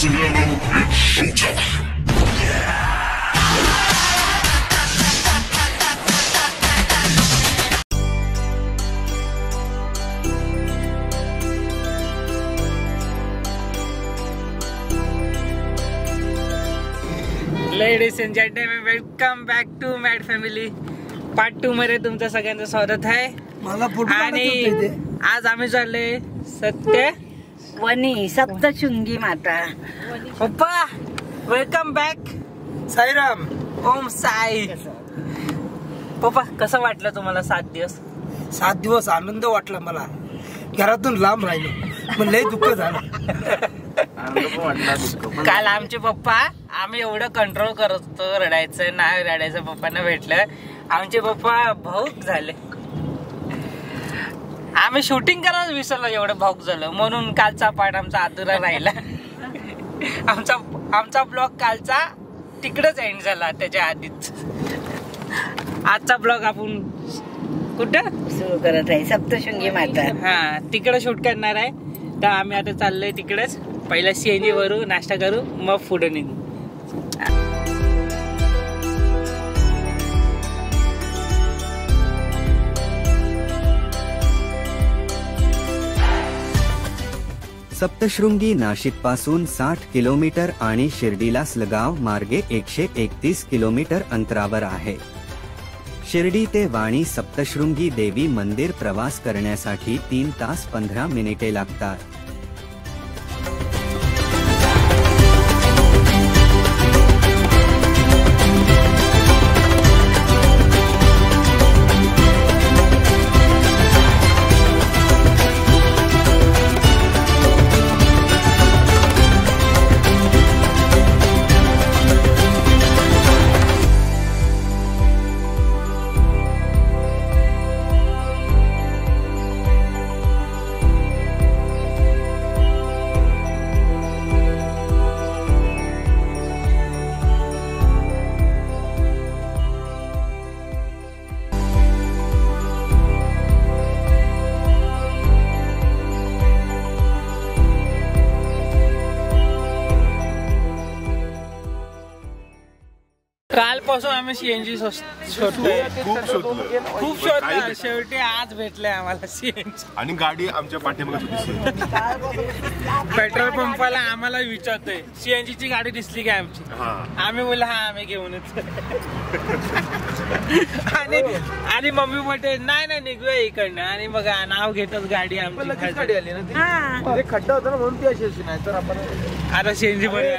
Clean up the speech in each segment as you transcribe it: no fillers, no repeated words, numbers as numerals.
Listen hello, it's showtime. Ladies and gentleman, welcome back to mad family part 2 मध्ये तुमचं सगळ्यांचं स्वागत आहे. आणि आज आम्ही चालले सत्य वनी सप्तशृंगी माता. पप्पा वेलकम बॅक. साईराम. ओम साई. पप्पा कसं वाटलं तुम्हाला 7 दिवस? 7 दिवस आनंद वाटला मला. घरातून लांब राहिलो पण लय दुःख झालं. काल आमचे पप्पा आम्ही एवढं कंट्रोल करत होतो, रडायचं नाही रडायचं, पप्पांना भेटलं आमचे पप्पा भाऊक झाले. आम्ही शूटिंग करायला विसरलो, एवढं भाऊक झालं म्हणून कालचा पार्ट आमचा अधुरा राहिला. आमचा ब्लॉग कालचा तिकडेच एंड झाला त्याच्या आधीच. आजचा ब्लॉग आपण कुठं सुरू करत आहे, सप्तशृंगी माता. हा तिकडे शूट करणार आहे. तर आम्ही आता चाललोय तिकडेच. पहिला CNG वरू नाश्ता करू, मग पुढे निघू. सप्तशृंगी नाशिक पासून 60 किलोमीटर आणि शिर्डीला सलगाव मार्गे 131 किलोमीटर अंतरावर आहे. शिर्डी ते वाणी सप्तशृंगी देवी मंदिर प्रवास करण्यासाठी 3 तास 15 मिनिटे लागतात. कालपासून आम्ही CNG शोधतोय, खूप शोधलं, शेवटी आज भेटले आम्हाला CNG. आणि गाडी आमच्या पाठीमागे दिसली. पेट्रोल पंपाला आम्हाला विचारतोय CNG ची गाडी दिसली काय आमची. आम्ही बोललो हा आम्ही घेऊनच. आणि मम्मी बोलते नाही नाही निघूया इकडनं. आणि बघा नाव घेतच गाडी आमची. गाडी आली ना, ते खड्डा होता ना म्हणून ती अशी नाही तर आपण आता CNG मध्ये.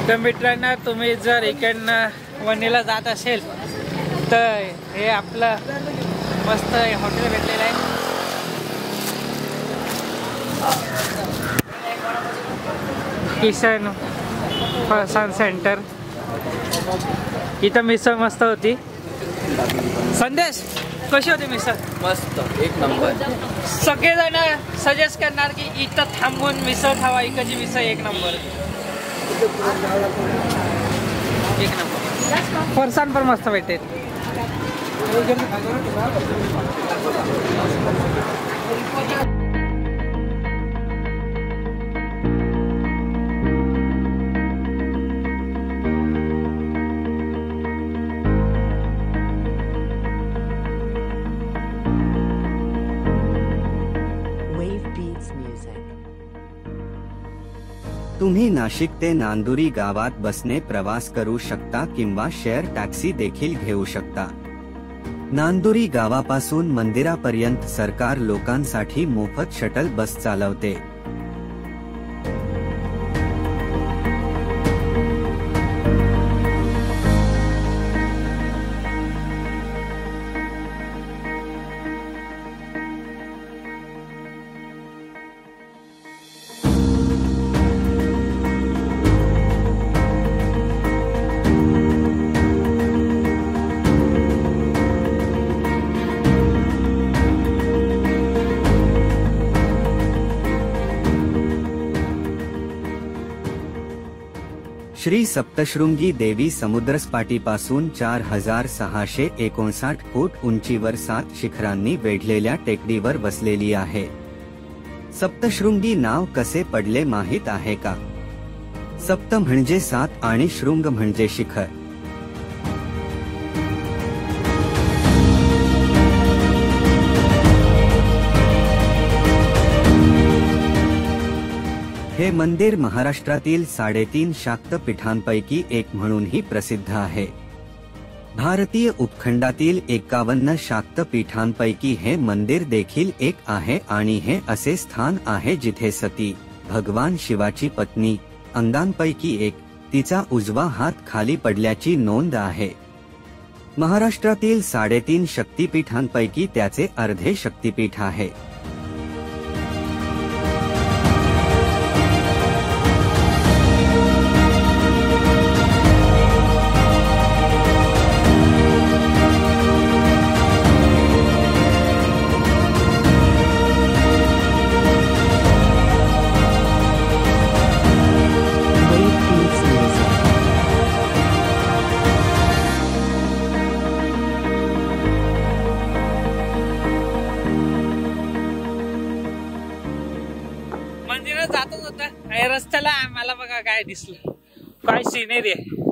तर मित्रांनो, तुम्ही जर इकडनं वणीला जात असेल तर हे आपलं मस्त हॉटेल भेटलेलं आहे. किशन फरसाण सेंटर. इथं मिसळ मस्त होती. संदेश कशी होती मिसळ? मस्त, एक नंबर. सगळेजण सजेस्ट करणार की इथं थांबून मिसळ खावा, इकडची मिसळ एक नंबर. फरसाण पण मस्त भेटेल. तुम्ही नाशिक ते नांदुरी गावात बसने प्रवास करू शकता किंवा शेअर टॅक्सी देखील घेऊ शकता. नांदुरी गावापासून मंदिरापर्यंत सरकार लोकांसाठी मोफत शटल बस चालवते. श्री सप्तशृंगी देवी समुद्रसपाटीपासून 4659 फूट उंचीवर 7 शिखरांनी वेढलेल्या टेकडीवर वसलेली आहे. सप्तशृंगी नाव कसे पडले माहीत आहे का? सप्त म्हणजे 7 आणि शृंग म्हणजे शिखर. हे मंदिर महाराष्ट्रातील 3.5 शाक्तपीठांपैकी एक म्हणूनही प्रसिद्ध आहे. भारतीय उपखंडातील 51 शाक्तपीठांपैकी हे मंदिर देखील एक आहे आणि हे असे स्थान आहे जिथे सती, भगवान शिवाची पत्नी, अंगांपैकी एक, तिचा उजवा हात खाली पडल्याची नोंद आहे. महाराष्ट्रातील 3.5 शक्तिपीठांपैकी त्याचे अर्धे शक्तिपीठ आहे. मंदिरात जातच होता रस्त्याला आम्हाला बघा काय दिसलं, काय सिनेरी आहे.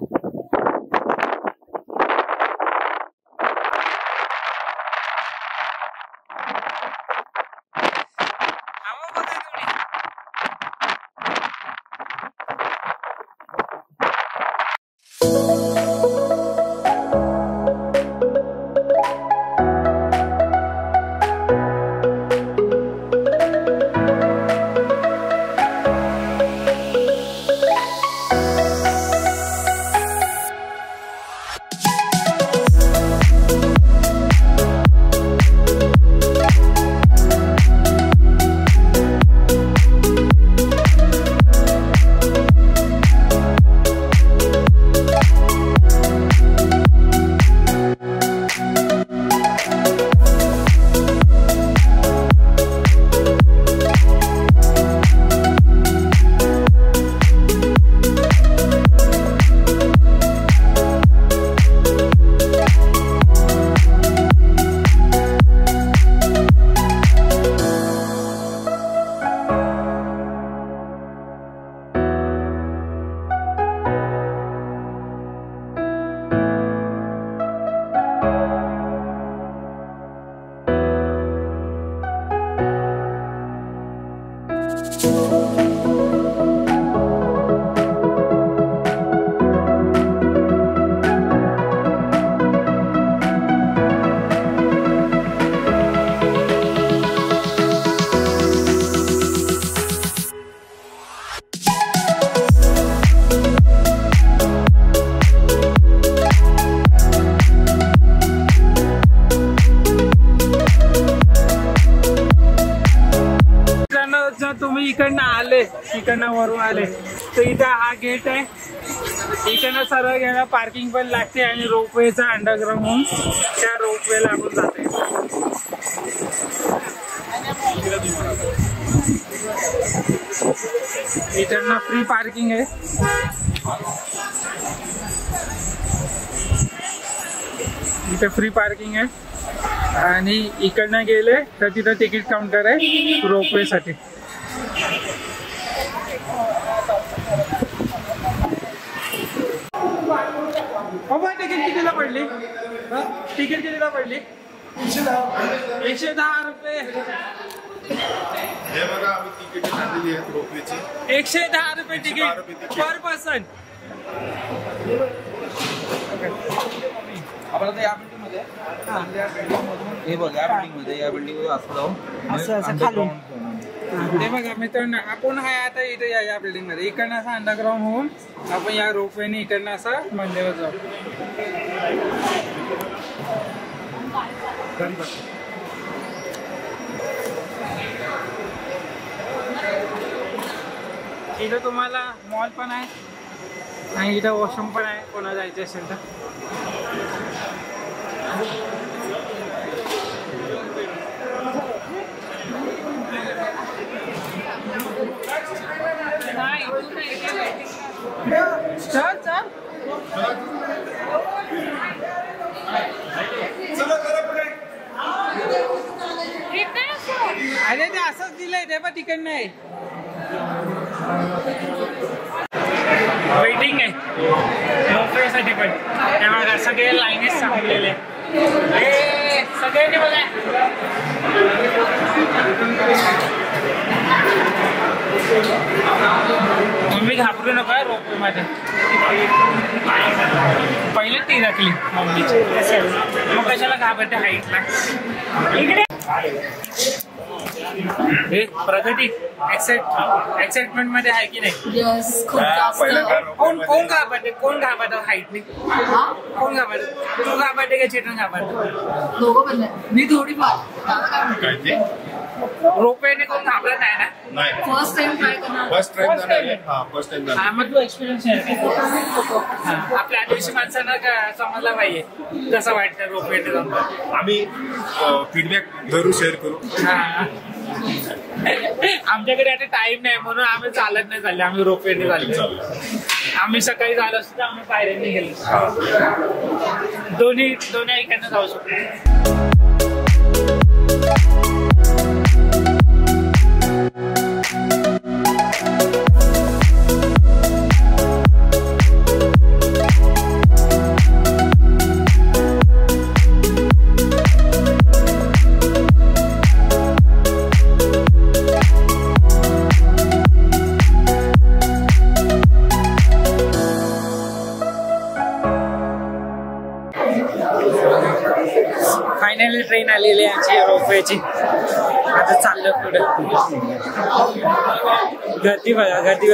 तुम्ही इकडनं वरून आले तर इथे हा गेट आहे. इकडनं सरळ गेला पार्किंग पण लागते आणि रोपवेचा अंडरग्राउंड होऊन त्या रोपवेला आपण जाते. इकडनं फ्री पार्किंग आहे. इथे फ्री पार्किंग आहे आणि इकडनं गेले तर तिथं तिकीट काउंटर आहे रोपवे साठी. तिकीट कितीला पडली? तिकीट कितीला पडली? 110 रुपये. हे बघा आम्ही तिकीट काढलेली आहेत रोपवेची. 110 रुपये तिकीट पर पर्सन. आपण आता या बिल्डिंग मध्ये हे बघ या बिल्डिंग मध्ये असं जाऊन असं खालून ते बघा मित्रांनो आपण आहे आता इथे या बिल्डिंग मध्ये. इकडनं असं अंडरग्राउंड होऊन आपण या रोपवेने इकडनं असं मंदिरात जाऊ. इथं तुम्हाला मॉल पण आहे आणि इथं वॉशरूम पण आहे कोणाला जायचं असेल तर. चल चल अरे ते असंच दिलंय ते पण तिकडनं आहे. वेटिंग आहे रोपवेसाठी पण तेव्हा सगळे लाईनीच सांगलेले सगळ्यांनी बघा. मम्मी घाबरू नका रोपवे मध्ये पहिले ती राखली मम्मीची मग कशाला घाबरते हाईटला. इकडे प्रगती एक्साइटमेंट मध्ये आहे की नाही. कोण घाबरते कोण घाबरतो हाईटने कोण घाबरतो तू घाबरते का चेतन घाबरतो दोघं पण मी थोडी फार रोपवेने कोण घाबरत नाही ना. फर्स्ट टाइम ट्राय करणार. फर्स्ट टाइम जाणार. मग तू एक्सपिरियन्स शेअर आपल्या आदिवासी माणसांना समजला पाहिजे कसं वाटतं रोपवेने जाऊन. आम्ही फीडबॅक जरूर शेअर करू. आमच्याकडे आता टाइम नाही म्हणून आम्ही चालत नाही चालले. आम्ही रोपवेने चाललो. आम्ही सकाळी झालो असतो तर आम्ही पायऱ्यांनी गेलो. दोन्ही ऐकांना जाऊ शकतो. फायनली ट्रेन आलेली आहे आमची रोपवेची. आता चाललं पुढे. गर्दी बघा गर्दी.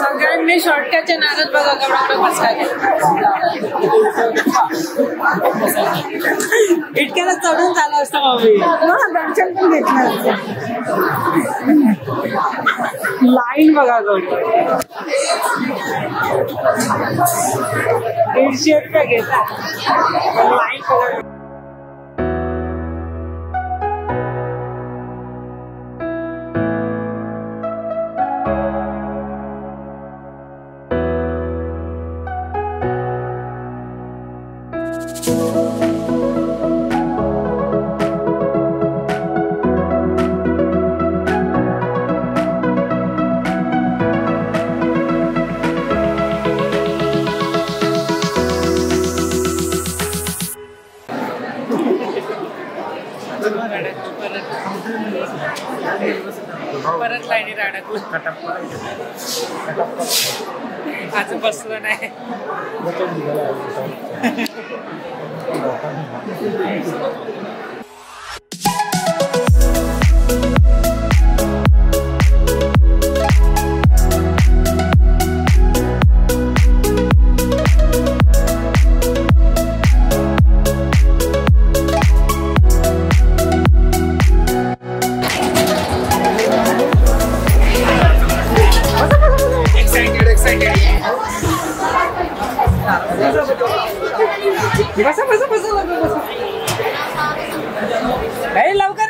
सगळ्यांनी शॉर्टकटच्या नादात बघा केवढा बसला. इतक्याला चढून झालं असतं मम्मी. दर्शन पण घेतलं. लाईन बघा गौरी 150 रुपये घेतात. लाईन बघा. परत लाईनीत अडकलं. आज बसलं नाही. लवकर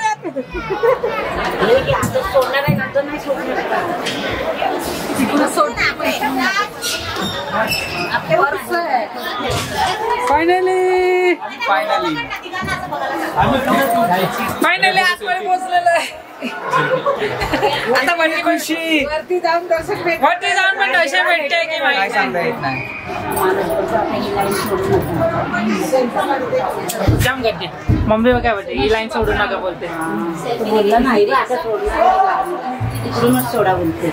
फायनली आतमध्ये पोहोचलेलं आहे. आता वरती खुशी वरती जाऊन दर्शन पण दर्शन भेटते की माहिती सांगता येत नाही. जाम गर्दी. मम्मी काय बोलते ही लाईन सोडू नका बोलते. बोलला नाही आता सोडला इकडूनच सोडा बोलते.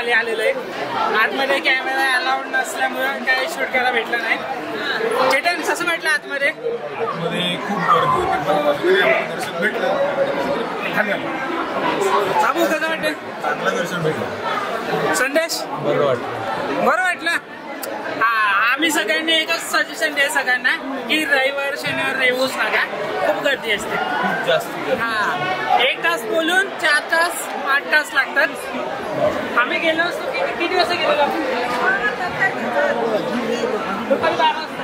खाली आलेलो आहे. आतमध्ये कॅमेरा अलाउड नसल्यामुळे काही शूट करायला भेटलं नाही. चेतन कसं वाटलं आतमध्ये? खूप गर्दी होती पण दर्शन भेटलं. बाबू कसं वाटतं? चांगलं दर्शन भेटलं. संदेश बरं वाटलं. बरं वाटलं. हा, आम्ही सगळ्यांनी एकच सजेशन द्या सगळ्यांना की रविवार शनिवार येऊच नका, खूप गर्दी असते. खूप जास्त. हा, 1 तास बोलून 4 तास 8 तास लागतात. आम्ही गेलो असतो किती वाजता गेलो? दुपारी 12 वाजता.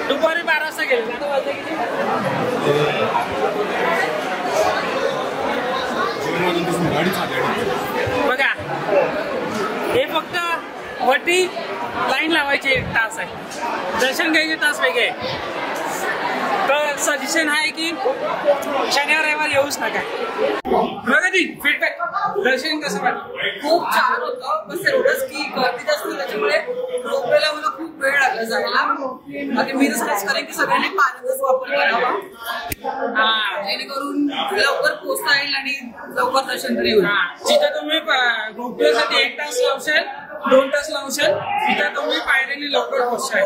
दुपारी 12 वाजता गेलो. आता वाजता किती? बघा, हे फक्त वरती लाईन लावायची 1 तास आहे, दर्शन घ्यायचे तास वेगळे. तर सजेशन आहे की शनिवार रविवार येऊच नका. बघा ती फीडबॅक, दर्शन कसं वाटलं? खूप छान होतं. बस एवढंच की गर्दी जास्त त्याच्यामुळे रोपवेला मला खूप वेळ लागला जायला. बाकी मी तसंच करेन की सगळ्यांनी पाण्याचाच वापर करावा, जेणेकरून लवकर पोहोचता येईल आणि लवकर दर्शन तरी होईल. जिथं तुम्ही रोपवेसाठी 1 तास लावशाल, 2 तास लावशाल, तिथं तुम्ही पायऱ्याने लवकर पोहोचाल.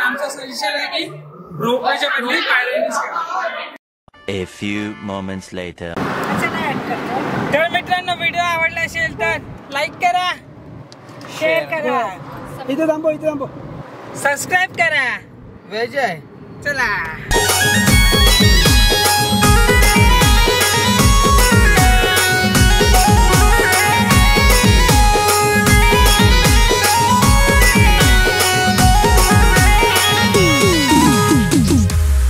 आमचं सजेशन आहे की रोपवेच्या बदली पायऱ्याने. A few moments later. तर मित्रांनो, व्हिडिओ आवडला असेल तर लाईक करा, शेअर करा, इथे थांबो, इथे थांबो. सबस्क्राईब करा. वेज आहे. चला.